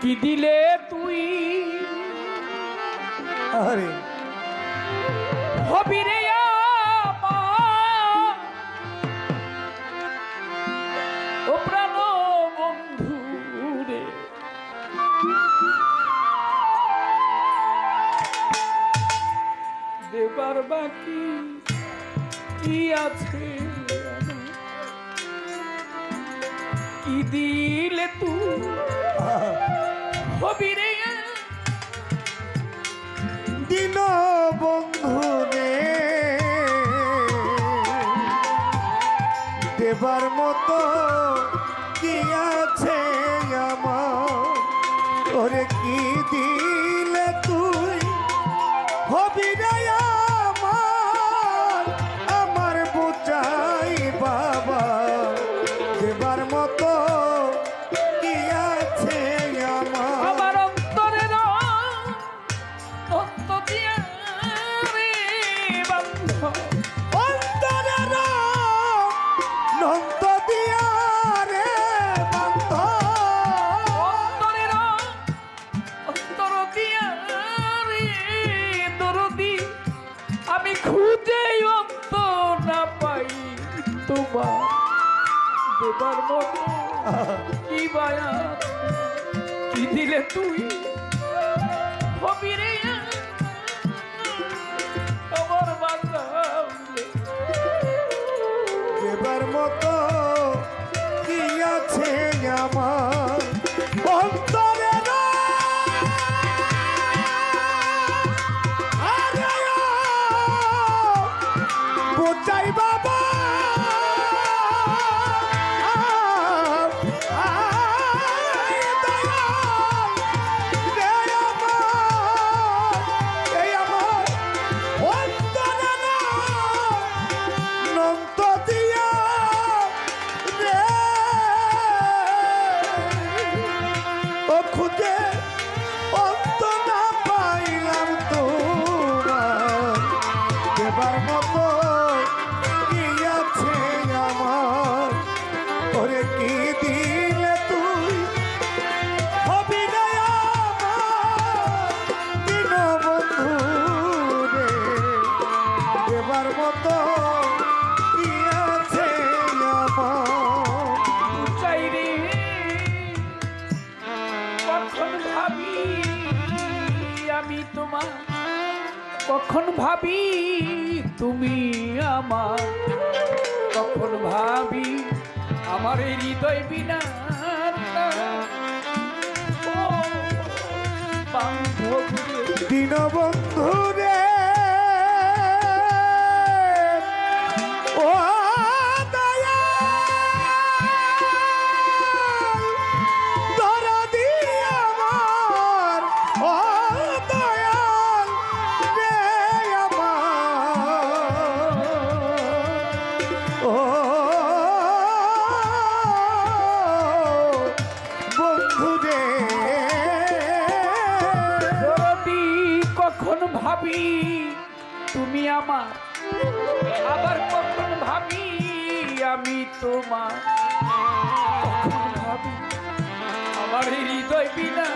কি দিলে তুই আরে হবি রে আমার ও প্রাণ বন্ধু রে দেবার বাকি কি আছে কি দিলে তুই হবি রে দিন বন্ধু রে দেবার মতো কি আছে আমার ওরে কি দিলে তুই হবি রে আমার আমার বুঝাই বাবা দেবার মতো কি আছে আমার আমার অন্তরের অন্ত দিয়া রে বন্ধু অন্তরের নন্ত দিয়া রে বন্ধ অন্তরের অন্তর দিয়া রে দরদি আমি খুঁজে অন্ত না পাই তোমার দেবার মতো কি বায়া কি দিলে তুই হবি রে আমার বাংলা দেবার মতো কি আছে আমার অন্তরের আরে বোঝাই বাবা খুঁজে অন্ত না পাইলাম তোমার দেবার মতো কি আছে আমার ওরে কি দিলে তুই হবি না আমার দিন বন্ধু রে দেবার মতো কি আছে আমার চাই রে কখন ভাবি আমি তোমার কখন ভাবি তুমি আমার কখন ভাবি আমার এই হৃদয় বিনা ও বান্ধব রে। দিন বন্ধু রে ও দয়াল দরদি আমার ও দয়াল রে আমার ও বন্ধু রে যদি কখন ভাবি তুমি আমার আবার কখন ভাবি আমি তোমার কখন ভাবি আমার এই হৃদয় বিনা